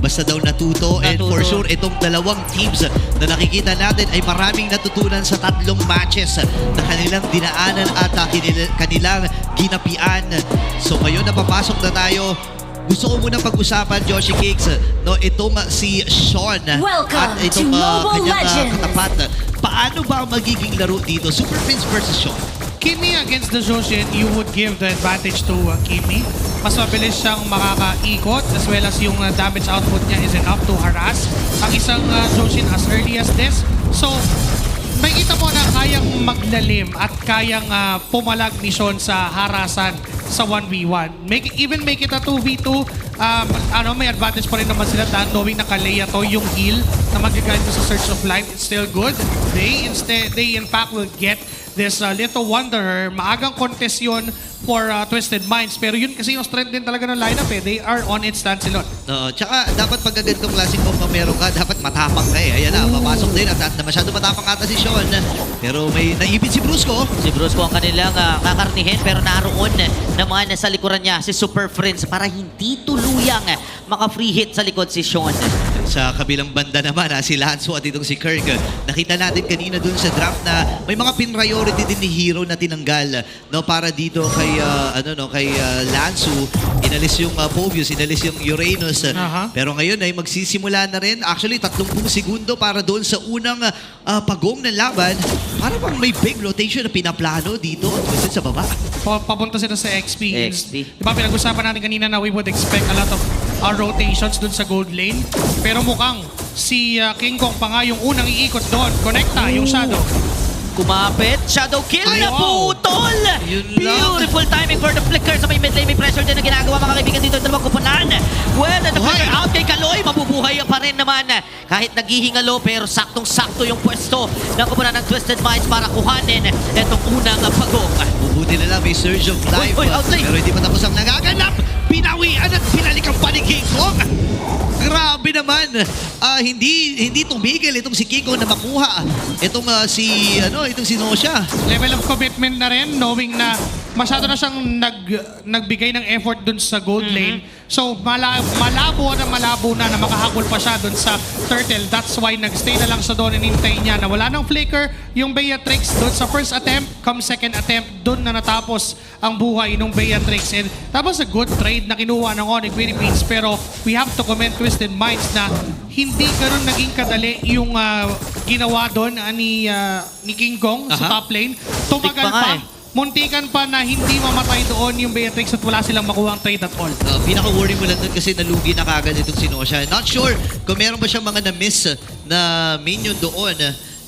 basta daw natuto. And for sure, itong dalawang teams na nakikita natin ay maraming natutunan sa tatlong matches na kanilang dinaanan at kanilang ginapian. So ngayon napapasok na tayo. Gusto ko muna pag-usapan, Joshi Cakes, no, itong si Sean Welcome at itong to Mobile kanyang Legends. katapat. Paano ba ang magiging laro dito? Super Prince versus Sean. Kimi against the Joshin, you would give the advantage to Kimi. Mas mabilis siyang makakaikot as well as yung damage output niya is enough to harass ang isang Joshin as early as this. So, may kita mo na kayang maglalim at kayang pumalag mission sa harasan sa 1v1. Even make it a 2v2, may advantage pa rin naman sila dahil knowing na Kalea to yung heal na magagamit sa Search of Life, it's still good. They in fact will get this Little Wanderer. Maagang contest yun for Twisted Minds. Pero yun kasi yung strength din talaga ng lineup eh. They are on its Lancelot. Tsaka dapat pag ganitong klaseng combo meron ka, dapat matapang ka eh. Ayan na, papasok din at masyado matapang ata si Sean. Pero may naipit si Brusco. Si Brusco ang kanilang kakarnihin pero naroon naman sa likuran niya si Super Friends para hindi tuluyang maka-free hit sa likod si Sean. Sa kabilang banda naman, si Lanzo at itong si Kirk. Nakita natin kanina dun sa draft na may mga pin-priority din ni Hero na tinanggal, no, para dito kay Lanzo. Inalis yung Povius, inalis yung Uranus. Pero ngayon ay magsisimula na rin. Actually, 30 segundo para doon sa unang pagong ng laban. Para bang may big rotation na pinaplano dito at sa baba. Papunta sila sa XP. XP. Diba pinag-usapan natin kanina na we would expect a lot of rotations dun sa gold lane. Pero mukhang si King Kong pa nga yung unang iikot doon. Connecta yung Shadow. Kumapit, Shadow Kill na putol! Yun lang. Beautiful timing for the flicker sa may mid lane. May pressure din na ginagawa mga kaibigan dito. Yung dalawang kupunan. Well, the flicker out kay Kaloy. Mabubuhay pa rin naman. Kahit naghihingalo pero saktong-sakto yung pwesto ng kupunan ng Twisted Minds para kuhanin itong unang pagong. Buti na lang may surge of life. outlay. Pero hindi pa tapos ang nagaganap. Pinawian at pinalikan pa ni King Kong. Grabe naman. Hindi tumigil itong si King Kong na makuha. Itong si Nosha. Level of commitment na rin, knowing na masyado na siyang nagbigay ng effort dun sa gold lane. So, malabo na makahakol pa siya dun sa turtle. That's why nagstay na lang siya doon and hintay niya na wala nang flicker. Yung Beatrix doon sa first attempt, come second attempt, doon na natapos ang buhay ng Beatrix. And that was a good trade na kinuha ng Onyx Philippines. Pero we have to commend Twisted Minds na hindi ganun naging kadali yung ginawa doon ni King Kong sa top lane. Tumagal pa. Muntikan pa na hindi mamatay doon yung Beatrix at wala silang makuha ang trade at all. Pinaka-worry mo lang doon kasi nalugi na kagad itong si Nosha. Not sure kung meron ba siyang mga na-miss na minion doon.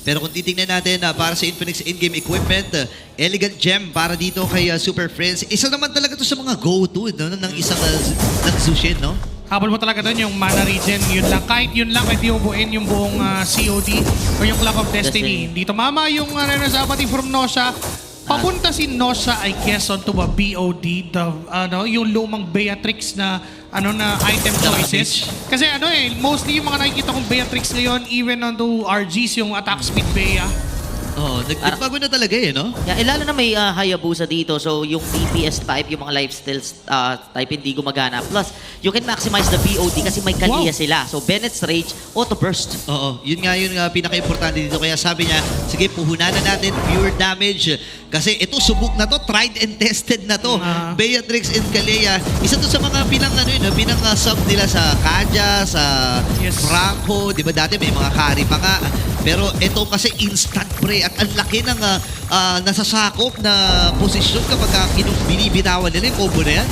Pero kung titingnan natin para sa Infinix in-game equipment, Elegant Gem para dito kay Super Friends. Isa naman talaga to sa mga go-to ng isang ng Zushin, no? Habol mo talaga doon yung mana regen, yun lang. Kahit yun lang, pwede ubuin yung buong COD o yung Clock of Destiny. Hindi tumama yung Renazabating from Nosha. Papunta si Nosha, I guess, onto a BOD, yung lumang Beatrix na item choices. Kasi mostly yung mga nakikita kong Beatrix ngayon, even onto RGs, yung attack speed Bea. Nagbago na talaga no? Yeah, lalo na may Hayabusa dito. So, yung DPS type, yung mga lifesteals type, hindi gumagana. Plus, you can maximize the BOD kasi may Kalia sila. So, Bennett's Rage, auto burst. Yun nga yung pinaka-importante dito. Kaya sabi niya, sige, puhunan na natin pure damage. Kasi ito, subok na to, tried and tested na to. Beatrix and Kalea, isa to sa mga pinang-sub nila sa Kaja, sa Franco. Di ba dati may mga carry pa nga. Pero ito kasi instant pre at ang laki ng nasasakop na posisyon kapag binibitawan nila yung combo na yan.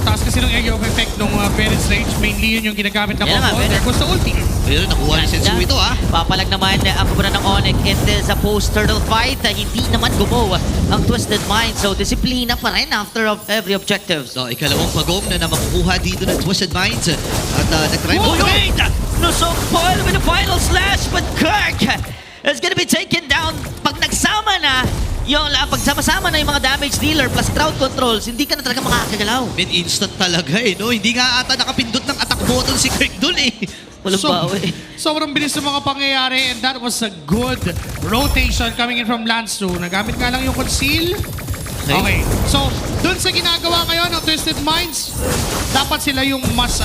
Taas kasi ng area of effect ng Bennett's Rage. Mainly yun yung ginagamit na combo. There goes the ulti. Pero nakuha ni Sensu ito Papalag naman ang kupunan ng Onyx into sa post-turtle fight. Hindi naman gumawa ang Twisted Mind. So, disiplina pa rin after every objective. So, ikalawang pagong na makukuha dito ng Twisted Minds. At nag-try mo. Wait! Nusok Paul with the final slash, but Kirk is gonna be taken down. Pag nagsama na, pag sama-sama na yung mga damage dealer plus crowd controls, hindi ka na talaga makakagalaw. Instant talaga no? Hindi nga ata nakapindot ng attack button si Kirk dun Walang bawi. Sobrang bilis ng mga pangyayari and that was a good rotation coming in from Lanzu. Nagamit nga lang yung conceal. Okay. So, dun sa ginagawa ngayon ng Twisted Minds, dapat sila yung mas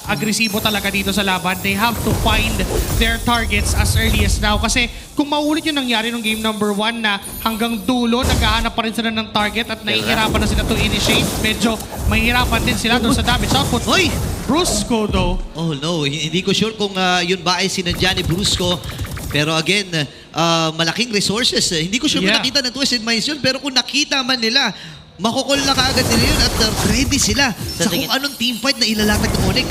agresibo talaga dito sa laban. They have to find their targets as early as now. Kasi kung maulit yung nangyari ng game number 1 na hanggang dulo, naghahanap pa rin sila ng target at nahihirapan na sila to initiate, medyo mahihirapan din sila doon sa damage output. Hoy! Brusco though, Oh no, hindi ko sure kung yun ba ay sinadya ni Brusco. Pero again, malaking resources. Hindi ko sure kung Yeah. nakita ng Twisted Minds yun. Pero kung nakita man nila, makukol na kaagad nila yun at ready sila sa kung tingin- anong teamfight na ilalatag ng Onyx.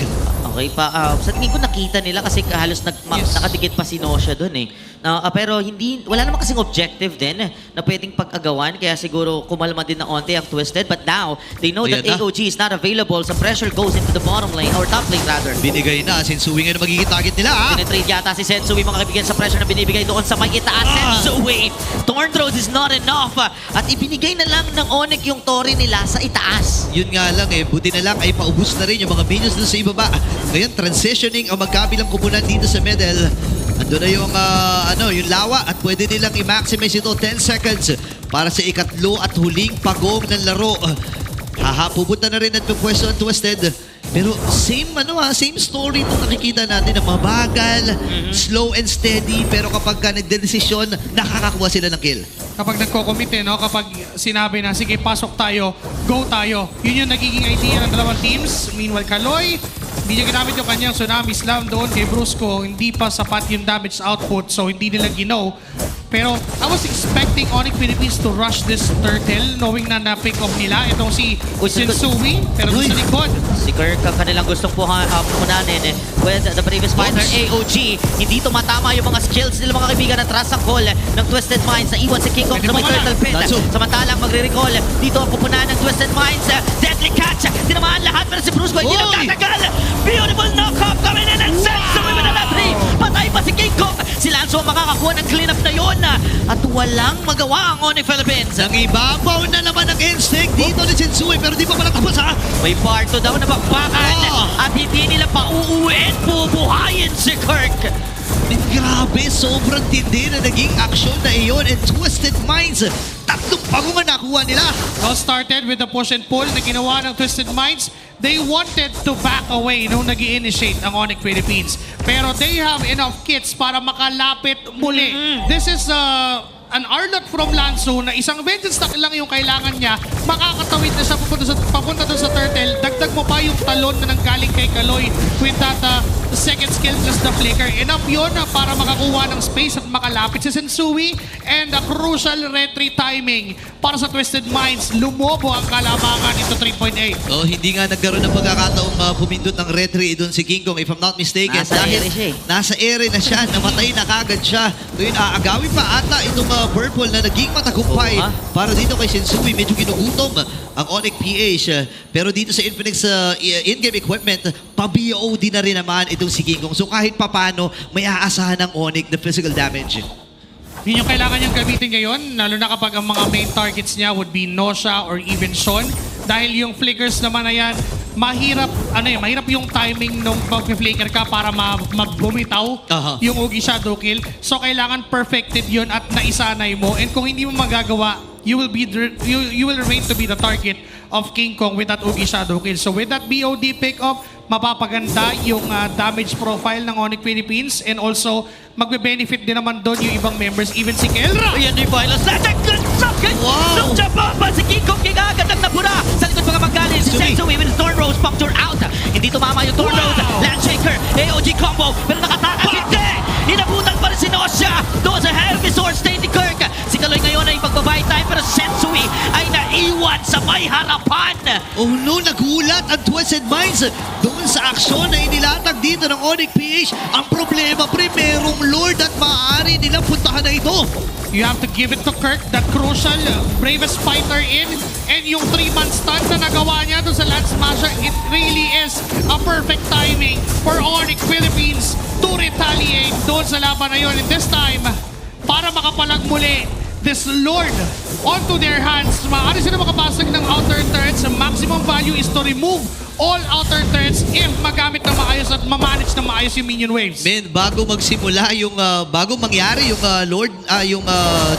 Okay pa, sa tingin ko nakita nila kasi halos Yes. nakadikit pa si Nosha doon eh. Pero wala naman kasing objective din na pwedeng pag-agawan, kaya siguro kumalma din na onte ang Twisted. But now, they know that Ayan na. AOG is not available, so pressure goes into the bottom lane, or top lane rather. Binigay na, Sensui ngayon magiging target nila ha. Pinetrade yata si Sensui, mga kaibigan, sa pressure na binibigay doon sa may itaas. Sensui, Thorn Throws is not enough. At ibinigay na lang ng Onyx yung Tori nila sa itaas. Yun nga lang buti na lang ay paubos na rin yung mga minions doon sa ibaba. Ngayon, transitioning ang magkabilang kupunan dito sa middle. Ando na yung, yung lawa at pwede nilang i-maximize ito 10 seconds para sa ikatlo at huling pagong ng laro. Pupunta na rin at pwesto ang Twisted. Pero same story itong nakikita natin na mabagal, slow and steady, pero kapag ka nagdedesisyon, nakakakuha sila ng kill. kapag nagko-commit no? Kapag sinabi na, sige, pasok tayo, go tayo. Yun yung nagiging idea ng dalawang teams. Meanwhile, Kaloy, hindi niya ginamit yung kanyang Tsunami Slam doon kay Brusco. Hindi pa sapat yung damage output, so hindi nila ginaw. Pero I was expecting Onyx Philippines to rush this turtle, knowing na na-pick off nila itong si Sensui, pero doon sa likod. Si Kirk ang kanilang gustong punanin with the previous fighter AOG. Hindi tumatama yung mga skills nila, mga kaibigan, at ras ang call ng Twisted Minds na iwan si King Kong sa may turtle pit. Natsu. Samantalang magre-recall dito ang pupunan ng Twisted Minds. Deadly catch! Tinamaan lahat pero si Brusco hindi Oy! nagtatagal. Beautiful knock-off coming in and Sensui with another three. Patay pa si King Kong. Si Lanzo ang makakakuha ng cleanup na yun. At walang magawa ang Onyx Philippines. Nangibabaw na naman ang instinct dito ni Sensui pero di pa pala tapos ha. May part 2 daw na bakbakan at hindi nila pauuwiin, bubuhayin si Kirk. Grabe, sobrang tindi na naging aksyon na iyon and Twisted Minds. Tatlong pagungan nakuha nila. All started with the push and pull na ginawa ng Twisted Minds. They wanted to back away nung nag-i-initiate ang Onyx Philippines. Pero they have enough kits para makalapit muli. This is an Arlot from Lanzo na isang vengeance stack lang yung kailangan niya. Makakatawid na siya papunta doon sa turtle. Dagdag mo pa yung talon na nanggaling kay Kaloy with that second skill plus the flicker. Enough yun para makakuha ng space at makalapit si Sensui. And a crucial retry timing para sa Twisted Minds. Lumobo ang kalamangan into 3.8. Oh, hindi nga nagkaroon ng pagkakataong pumindot ng retry doon si King Kong, if I'm not mistaken. Nasa Dahil ere siya nasa ere na siya, namatay na kagad siya. Ngayon, aagawin pa ata itong purple na naging matagumpay para dito kay Sensui. Medyo ginugutom ang Onyx PH. Pero dito sa Infinix in-game equipment, pa-BOD na rin naman itong si King Kong. So kahit papano, may aasahan ng Onyx na physical damage. Yun yung kailangan niyang gamitin ngayon, lalo na kapag ang mga main targets niya would be Nosha or even Sean. Dahil yung flickers naman na yan, mahirap yung timing nung mag-flicker ka para bumitaw yung Ugi Shadow Kill. So kailangan perfected yun at naisanay mo. And kung hindi mo magagawa, you will remain to be the target of King Kong with that Ugi Shadow Kill. So with that BOD pick-up, mapapaganda yung damage profile ng Onyx Philippines and also magbe-benefit din naman doon yung ibang members, even si Kelra. Ayan yung violence. Good socket! Wow! Nung Jababa, si King Kong agad ang napura. Sa likod mga manggaling, si Sensui with Thorn Rose puncture out. Hindi tumama yung Thorn Rose. Landshaker, AOG combo, pero nakatakas hindi! Inabutan pa rin si Nosha. Doon sa heavy sword state ni Kirk. Si Kaloy ngayon ay pagbabay time, pero Sensui ay naiwan sa may harapan. Oh no, nagulat ang Twisted Minds doon sa aksyon na inilatag dito ng Onyx PH. Ang problema, merong Lord at maaari nilang puntahan na ito. You have to give it to Kirk, that crucial, bravest fighter in. And yung 3-man stun na nagawa niya doon sa Lance Smasher, it really is a perfect timing for Onyx Philippines to retaliate doon sa laban na yun. And this time, para makapalag muli this Lord onto their hands, maaari sila makapasag ng outer turrets. Ang maximum value is to remove all outer turrets if magamit na maayos at mamanage na maayos yung minion waves. Men, bago magsimula yung bago mangyari yung Lord yung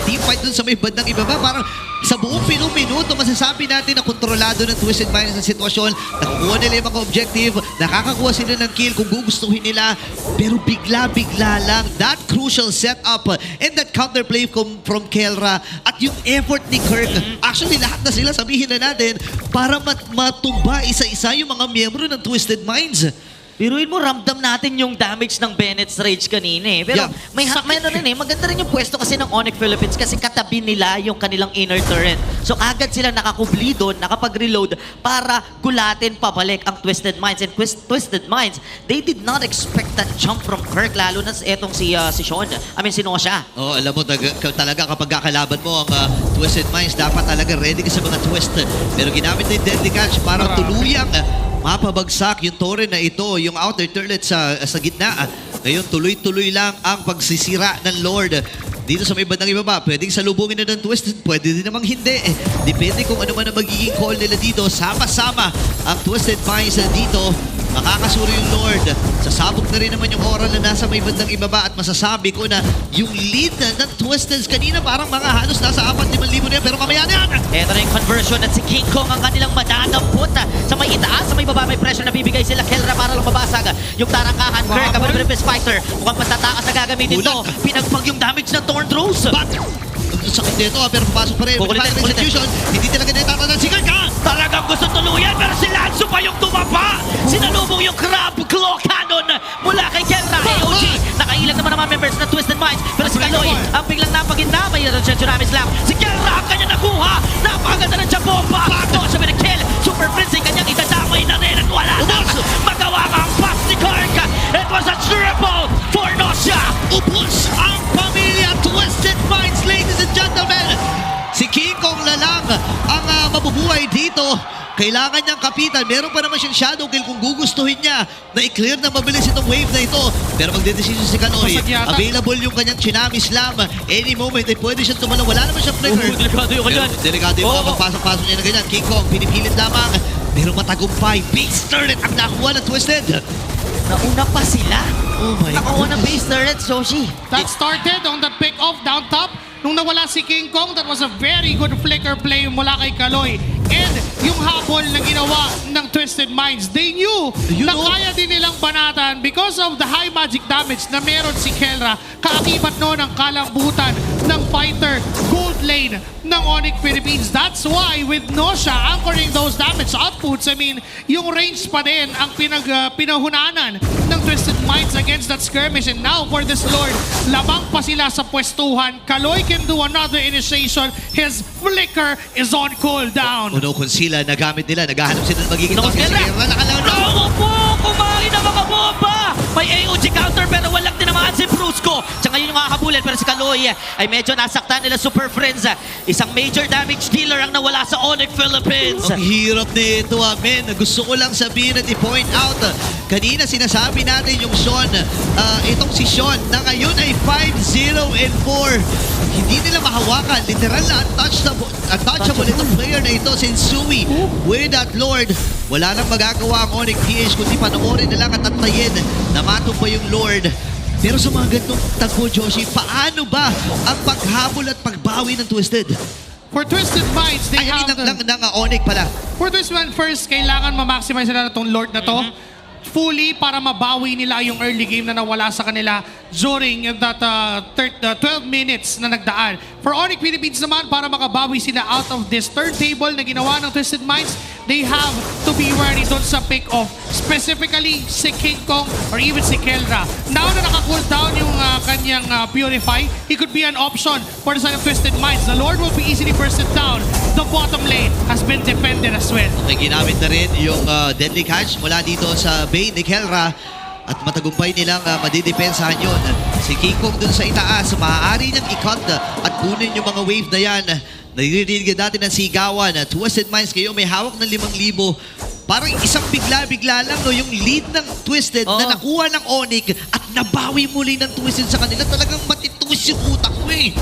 team fight dun sa may bandang ibaba, parang Sa buong minuto, masasabi natin na kontrolado ng Twisted Minds ang sitwasyon. Nakukuha nila yung mga objective, nakakakuha sila ng kill kung gugustuhin nila. Pero bigla-bigla lang, that crucial setup and that counterplay from Kelra at yung effort ni Kirk. Actually, lahat na sila, sabihin na natin, para matumba isa-isa yung mga miyembro ng Twisted Minds. Biruin mo, ramdam natin yung damage ng Bennett's Rage kanina eh. Pero Yeah. may ano rin eh, maganda rin yung pwesto kasi ng Onyx Philippines kasi katabi nila yung kanilang inner turret. So agad sila nakakubli doon, nakapag-reload para gulatin pabalik ang Twisted Minds. And Twisted Minds, they did not expect that jump from Kirk, lalo na etong si Sean. Si Nosha. Oh, alam mo talaga kapag kakalaban mo ang Twisted Minds, dapat talaga ready ka sa mga twist. Pero ginamit na yung Deadly Catch para tuluyang mapabagsak yung torre na ito, yung outer turret sa gitna. Ngayon, tuloy-tuloy lang ang pagsisira ng Lord. Dito sa may bandang ibaba, pwedeng salubungin na ng Twisted, pwede din namang hindi. Depende kung ano man ang magiging call nila dito. Sama-sama ang Twisted Minds dito. Makakasuri yung Lord. Sasabog na rin naman yung oral na nasa may bandang ibaba at masasabi ko na yung lead ng Twisted kanina parang mga halos nasa 4,000 na yan. Pero mamaya na yan! Ito na yung conversion at si King Kong ang kanilang madadampot. Sa may itaas, sa may baba, may pressure na bibigay sila Kelra para lang mabasag yung tarangkahan. Kirk, ang Ripis Fighter. Mukhang matatakas na gagamitin to. Pinagpag yung damage ng Thorn Throws. But, ang sakit nito pero papasok pa rin. Kukulitin, Final kukulitin. execution, hindi talaga na itatanan si Kirk. Talagang gusto tuluyan pero si Lanzo pa yung tumapa. Sinalubong yung Crab Claw Cannon mula kay Kelra. AOG, nakailag naman ang mga members ng Twisted Minds. Pero si Kaloy, ang biglang napaganda. May Tsunami Slam. Si Kelra ang kanya nakuha. Napakaganda ng Jabomba. Ito siya may kill. Super Prince ay kanyang itadamay na rin at wala nang magawa ang pass ni Kirk. It was a triple for Nosha. Ubus ang pamilya Twisted Minds, ladies and gentlemen. Si King Kong na lang ang mabubuhay dito. Kailangan niyang kapitan. Meron pa naman siyang shadow kill kung gugustuhin niya na i-clear na mabilis itong wave na ito. Pero magdedesisyon si Kanoy. Basag yata. Available yung kanyang Tsunami Slam. Any moment ay pwede siyang tumalaw. Wala naman siyang flicker. Delikado yung kanyan. Delikado yung mga pagpasok-pasok niya na ganyan. King Kong, pinipilit lamang. Pero matagumpay. Base turret ang nakuha ng Twisted. Nauna pa sila. Oh my Nakuha ng goodness. base turret, Soshi. That started on the pick-off down top. Nung nawala si King Kong, that was a very good flicker play mula kay Kaloy. And yung habol na ginawa ng Twisted Minds, they knew na kaya din nilang banatan because of the high magic damage na meron si Kelra. Kaakibat noon ang kalambutan ng fighter gold lane ng Onyx Philippines. That's why with Nosha anchoring those damage outputs, yung range pa din ang pinahunanan ng Twisted Minds against that skirmish. And now for this Lord, labang pa sila sa pwestuhan. Kaloy can do another initiation. His flicker is on cooldown. Uno kung sila nagamit nila, naghahanap sila ng magiging Naku, toxic. Kelra! Nakalaw na. Naku po! Kumain na mga bomba! May AOG counter pero walang tinamaan si Brusco. Siya ngayon yung kakahabulin pero si Kaloy ay medyo nasaktan nila Super Friends. Isang major damage dealer ang nawala sa Onyx Philippines. Ang hirap nito, men. Gusto ko lang sabihin at i-point out. Kanina sinasabi natin yung Sean, itong si Sean na ngayon ay 5-0-4. Hindi nila mahawakan. Literal na untouchable itong player na ito, Sensui. With that Lord, wala nang magagawa ang Onyx PH kundi panoorin na lang at tattayin na matupa yung Lord. Pero sa mga ganitong tagpo, Joshi, paano ba ang paghabol at pagbawi ng Twisted? For Twisted Minds, they Ay, have ng Onyx pala. For Twisted Minds, first, kailangan ma-maximize nila itong Lord na to. Fully para mabawi nila yung early game na nawala sa kanila during that 12 minutes na nagdaan. For Onyx Philippines naman, para makabawi sila out of this turntable na ginawa ng Twisted Minds, they have to be ready doon sa pick-off. Specifically, si King Kong or even si Kelra. Now na naka-cool down yung kanyang Purify, he could be an option for the side of Twisted Minds. The Lord will be easily bursted down. The bottom lane has been defended as well. Okay, ginamit na rin yung Deadly Catch mula dito sa Bane ni Kelra at matagumpay nilang madidepensahan yun. Si King Kong dun sa itaas, maaari niyang i-cut at kunin yung mga wave na yan. Naririnig natin ng sigawan. Twisted Minds kayo may hawak ng 5,000. Parang isang bigla-bigla lang no, yung lead ng Twisted na nakuha ng Onyx at nabawi muli ng Twisted sa kanila. Talagang matitwist yung utak mo eh.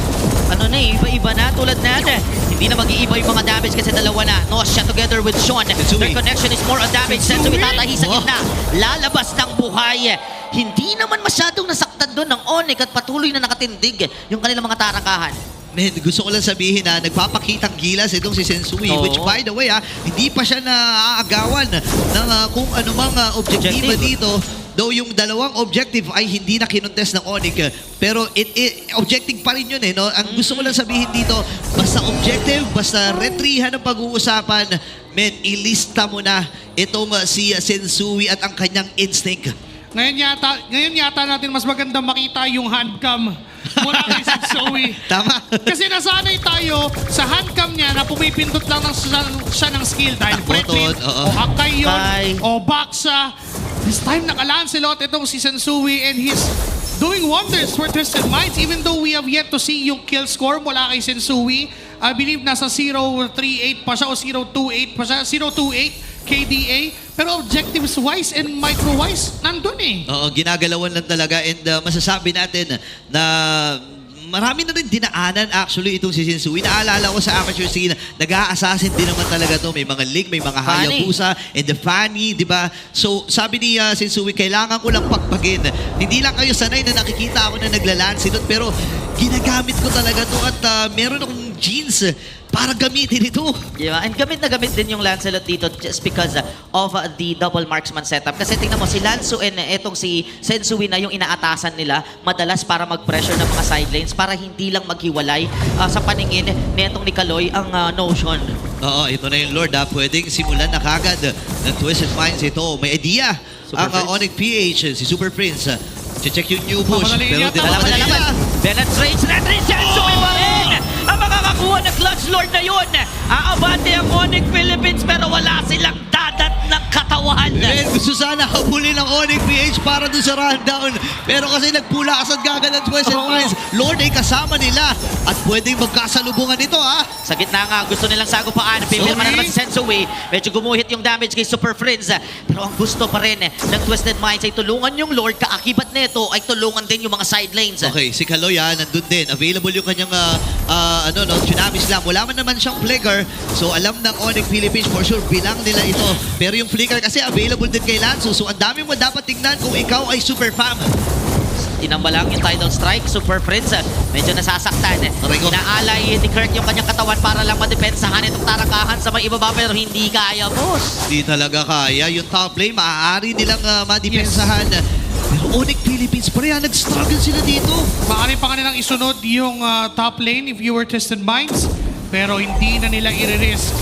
Ano na iba-iba na tulad natin. Hindi na mag-iiba yung mga damage kasi dalawa na. Nosha together with Sean. Their connection is more on damage. Sensui tatahi sa gitna. Lalabas ng buhay. Hindi naman masyadong nasaktan doon ng Onyx at patuloy na nakatindig yung kanilang mga tarangkahan. man, gusto ko lang sabihin na nagpapakitang gilas itong si Sensui, Oo. which by the way, hindi pa siya naaagawan ng kung anumang objektiba Objective. dito. Though yung dalawang objective ay hindi na kinontest ng Onyx, pero objective pa rin yun eh. No? Ang gusto ko lang sabihin dito, basta objective, basta retrihan ang pag-uusapan, men, ilista mo na itong si Sensui at ang kanyang instinct. Ngayon yata natin mas maganda makita yung handcam mula kay Sensui. Tama? Kasi nasanay tayo sa handcam niya na pumipindot lang siya ng skill dahil Takbo, Fredrin, oo. o Hakai yun, Hakai. o Baksa. This time naka-Lancelot itong si Sensui and he's doing wonders for Twisted Minds even though we have yet to see yung kill score mula kay Sensui. I believe nasa 0.38 pa siya o 0.28 pa siya, 0.28 KDA. Pero objectives-wise and micro-wise, nandun eh. Oo, ginagalawan lang talaga and masasabi natin na marami na rin dinaanan actually itong si Sensui. Naalala ko sa amateur scene, nag-a-assassin din naman talaga to. May mga Lig, may mga Fanny. Hayabusa, and the Fanny, di ba? So, sabi ni Sensui, kailangan ko lang pagpagin. Hindi lang kayo sanay na nakikita ako na naglalansinot, pero ginagamit ko talaga to at meron akong jeans para gamitin ito. Yeah, and gamit na gamit din yung Lancelot dito just because of the double marksman setup. Kasi tingnan mo, si Lanzo and etong si Sensui na yung inaatasan nila madalas para mag-pressure ng mga side lanes para hindi lang maghiwalay sa paningin ni etong ni Kaloy ang Notion. Oo, ito na yung Lord. Pwedeng simulan na kagad ng Twisted Minds ito. May idea Super ang Prince. Onyx PH, si Super Prince. Check yung new push. Mamadaliin Pero yata. dinamadali Dalawa na naman. na. Penetrates natin. Sensui pa rin. Ang makakakuha ng Clutch Lord na yun. Aabante ang Onyx Philippines pero wala silang dadat ng katawan. And gusto sana habulin ng Onyx PH para dun sa rundown. Pero kasi nagpulakasan kagad ng Twisted Oo. Minds. Lord ay kasama nila. At pwedeng magkasalubungan ito Sa gitna nga, gusto nilang sagupaan. Pipilma na naman si Sensui. Medyo gumuhit yung damage kay Super Friends. Pero ang gusto pa rin ng Twisted Minds ay tulungan yung Lord. Kaakibat nito ay tulungan din yung mga side lanes. Okay, si Kaloy nandun din. Available yung kanyang Tsunami Slam. Wala man naman siyang flicker. So alam ng Onyx Philippines for sure bilang nila ito. Pero yung flicker kasi available din kay Lanzo. So ang dami mo dapat tingnan kung ikaw ay super fam. Tinamba lang yung Tidal Strike. Super Friends, medyo nasasaktan. Aray ko. Inaalay ni Kirk yung kanyang katawan para lang madepensahan itong tarakahan sa may ibaba pero hindi kaya, boss. Di talaga kaya. Yung top lane, maaari nilang madipensahan. Pero Onyx Philippines, pareha nag-struggle sila dito. Maaari pa kanilang isunod yung top lane if you were Twisted Minds, pero hindi na nila i-risk.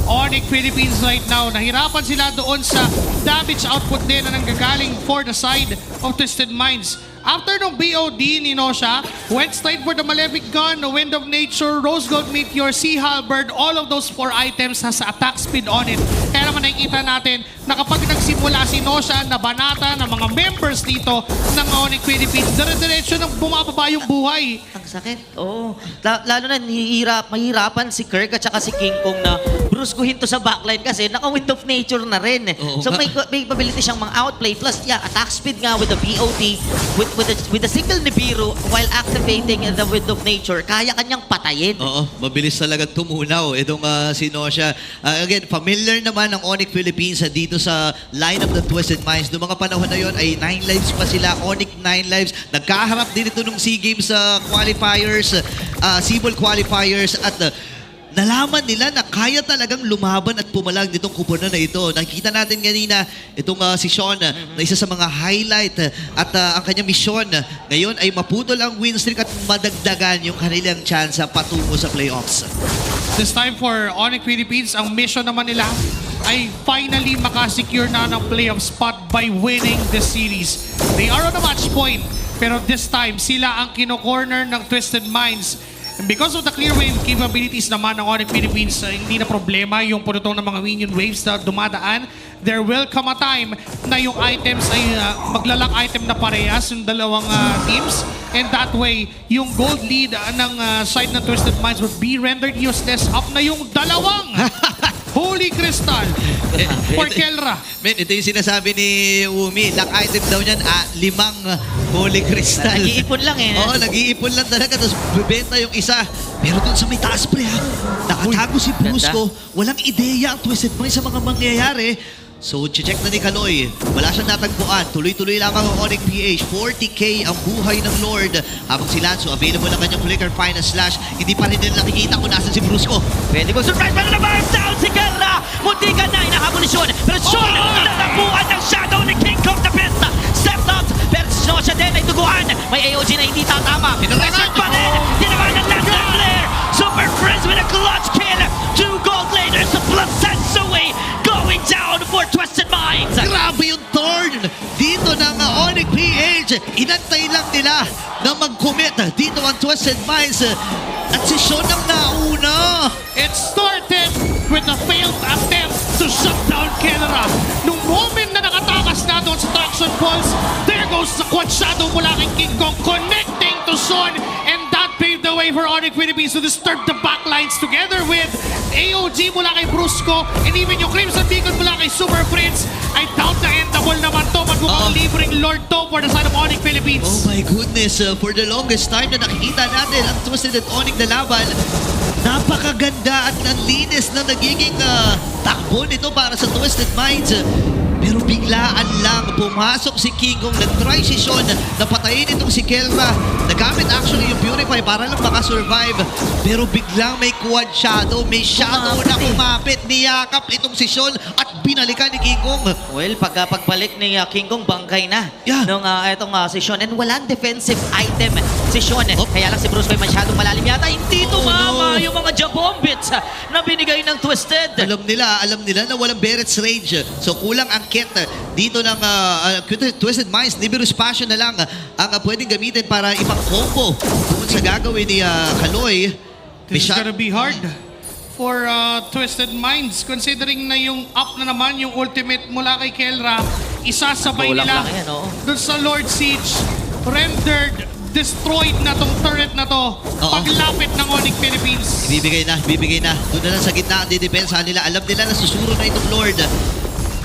Onyx Philippines right now, nahirapan sila doon sa damage output din na nanggagaling for the side of Twisted Minds. After nung BOD ni Nosha, went straight for the Malefic Gun, the Wind of Nature, Rose Gold Meteor, Sea Halberd, all of those 4 items has attack speed on it. Kaya naman nakikita natin na kapag nagsimula si Nosha na banata ng mga members dito ng Onyx Philippines, dire-diretso nang bumababa yung buhay. Ang sakit. Oo. Lalo na mahirapan si Kirk at saka si King Kong na bruskuhin to sa backline kasi naka-Wind of Nature na rin. Oo So nga. may ability siyang mga outplay plus attack speed nga with the BOT with the single Nibiru while activating the Wind of Nature, kaya kanyang patayin. Oo, mabilis talaga tumunaw itong si Nosha. Again, familiar naman ng Onyx Philippines dito sa line of the Twisted Minds. Noong mga panahon na yon ay 9 lives pa sila. Onyx 9 lives. Nagkaharap din ito nung SEA Games qualifiers, Cebol qualifiers at nalaman nila na kaya talagang lumaban at pumalag nitong kupunan na ito. Nakikita natin kanina itong si Sean na isa sa mga highlight at ang kanyang misyon ngayon ay maputol ang win streak at madagdagan yung kanilang chance patungo sa playoffs. This time for Onyx Philippines, ang mission naman nila ay finally makasecure na ng playoff spot by winning the series. They are on a match point, pero this time sila ang kino-corner ng Twisted Minds. And because of the clear wave capabilities naman ng Onyx Philippines, hindi na problema yung punutong ng mga minion waves na dumadaan. There will come a time na yung items ay maglalang item na parehas yung dalawang teams. And that way, yung gold lead ng side ng Twisted Minds would be rendered useless. Up na yung dalawang Holy Crystal for Kelra. Men, ito yung sinasabi ni Umi. Lock item daw niyan, 5 Holy Crystal. Nag-iipon lang eh. Oo, nag-iipon lang talaga. Tapos bibenta yung isa. Pero doon sa may taas pre nakatago si Brusco. Walang ideya ang Twisted Minds sa mga mangyayari. So, check na ni Kaloy. Wala siyang natagpuan. Tuloy-tuloy lamang ang Onyx PH. 40k ang buhay ng Lord. Habang si Lanzo, available ang kanyang flicker final slash. Hindi pa rin nila nakikita kung nasan si Brusco. Pwede ko surprise para naman down si Guerra. Muntikan na inahabol ni Sean. Pero Sean, natapuan ng shadow ni King Kong the Best. Stepped up. Pero si siya din ay duguan. May AOG na hindi tatama. Pressure pa rin. Ginawa ng Lancer Flare. Super Friends with a clutch kill. 2 gold later sa Plus Sensui. Going down for Twisted Minds. Grabe yung turn dito ng Onyx PH. Inantay lang nila na mag-commit dito ang Twisted Minds. At si Sean ang nauna. It started with a failed attempt to shut down Kenra. Nung moment na nakatakas na doon sa traction pulse, there goes the quad shadow mula kay King Kong connecting to Sean, and that paved the way for Onyx Philippines to disturb the backlines together with AOG mula kay Brusco and even yung Crimson Beacon mula kay Super Prince. I doubt na endable naman to. Magmukhang libreng Lord to for the side of Onyx Philippines. Oh my goodness, for the longest time na nakikita natin ang Twisted at Onyx na laban, napakaganda at ang linis na nagiging takbo nito para sa Twisted Minds. Pero biglaan lang, pumasok si King Kong, nag-try si Sean, napatayin itong si Kelra. Nagamit actually yung Purify para lang makasurvive. Pero biglang may quad shadow, may shadow na kumapit, niyakap itong si Sean at binalikan ni King Kong. Well, pagbalik ni King Kong, bangkay na Yeah. nung si Sean. And walang defensive item si Sean. Kaya lang si Bruce Bay masyadong malalim yata. Hindi tumama no. yung mga jabombits na binigay ng Twisted. Alam nila na walang Barrett's Rage. So kulang ang kit dito ng Twisted Minds. Nibiru's Passion na lang ang pwedeng gamitin para ipang-combo doon sa gagawin ni Kaloy. This is gonna be hard for Twisted Minds considering na yung up na naman yung ultimate mula kay Kelra, isasabay Tulak nila lang yan, oo. dun sa Lord Siege, rendered, destroyed na tong turret na to paglapit ng Onyx Philippines. Bibigay na. Doon na lang sa gitna ang didepensa nila. Alam nila na susuro na itong Lord.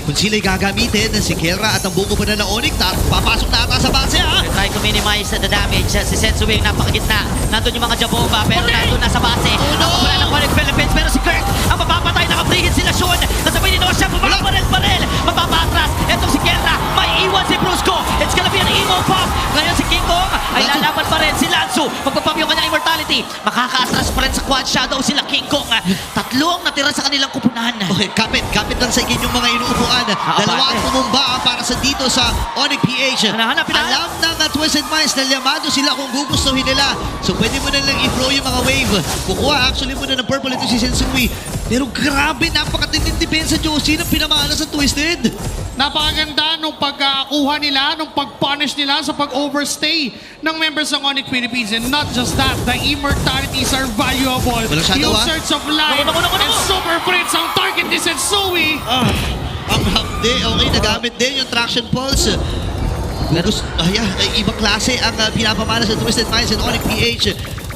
Kung sila'y gagamitin, si Kelra at ang buko pa na Onyx, papasok na ata sa base, ha? Try to minimize the damage. Si Sensui yung napakagitna. Nandun yung mga jabomba pero nandun na sa base. Ang kapula ng Onyx Philippines pero si Kirk ang mapapatay. Nakaprihit sila Sean. Kasabay ni Nosha, bumabaril-baril. Mapapatras. Etong si Kelra, may iwan si Brusco. It's gonna be an emo pop. Ngayon si King Kong ay lalaban pa rin. Si Lanzo, magpapam yung kanyang immortality. Makaka-atras pa rin sa quad shadow sila King Kong. Tatlong natira sa kanilang kupunan. Okay, kapit lang sa inyong mga inuupuan. Dalawa ang tumumba para sa dito sa Onyx PH. Hanahanap, Alam ng Twisted Minds na llamado sila kung gugustuhin nila. So pwede mo na lang i-flow yung mga wave. Kukuha actually muna ng purple ito si Sensui. Pero grabe, napakatinding depensa, Josie, ng pinamana sa Twisted. Napakaganda nung pagkuha nila, nung pag-punish nila sa pag-overstay ng members ng Onyx Philippines. And not just that, the immortalities are valuable. Walang shadow, Yung Search of Light and Super Prince ang target ni Sensui. Ang hapde, okay, nagamit din yung traction pulse. Ibang klase ang pinapamana sa Twisted Minds and Onyx PH.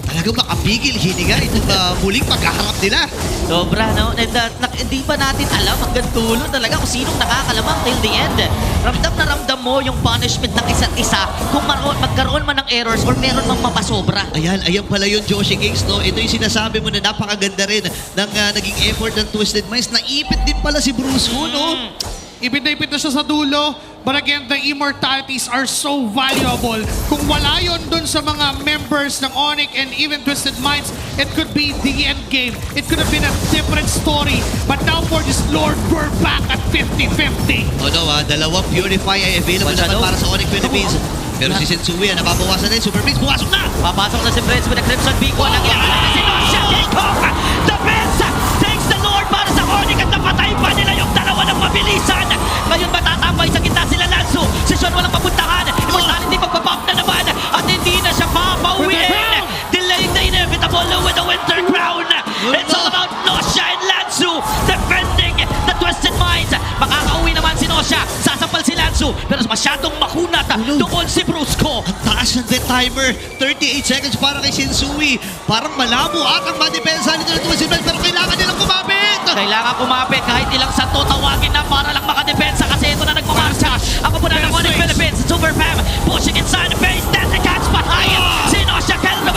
Talagang makapigil, hininga itong muling pagkaharap nila. Sobra, no? And hindi pa natin alam hanggang dulo talaga kung sinong nakakalamang till the end. Ramdam na ramdam mo yung punishment ng isa't isa kung magkaroon man ng errors or meron mang mapasobra. Ayan pala yun, Joshi Kings, no? Ito yung sinasabi mo na napakaganda rin ng naging effort ng Twisted Minds. Naipit din pala si Bruce Wu, no? Ipit na siya sa dulo. But again, the immortalities are so valuable. Kung wala yun dun sa mga members ng Onyx and even Twisted Minds, it could be the end game. It could have been a different story. But now for this Lord, we're back at 50-50. Dalawang Purify ay available naman para sa Onyx Philippines. Pero si Sensui, nababawasan din. Super Prince, pumasok na! Papasok na si Prince with a Crimson Beacon. Ang ilangan na si Nosha King Kong. The best! Thanks the Lord para sa Onyx at napatay pa nila yung dalawa ng mabilisan. Ngayon matatambay sa gitna sila Lanzo. Si Sean walang papuntahan. Immortality pagpapop na naman. At hindi na siya papauwiin. Delayed the inevitable with the Winter Crown. It's all about Nosha and Lanzo defending the Twisted Minds. Makakauwi naman si Nosha. Sasampal si Lanzo. Pero masyadong makunat doon si Brusco. Ang taas ng death timer. 38 seconds para kay Sensui. Parang malabo at ang madepensa nito ng Twisted Minds. Pero kailangan nilang kumapit. Kailangan kumapit kahit ilang santo tawagin na para lang makadepensa kasi ito na nagmamarcha. Ang kapunan ng Onyx Philippines, Super Fam pushing inside the base, then the catch behind. Si Nosha Kelro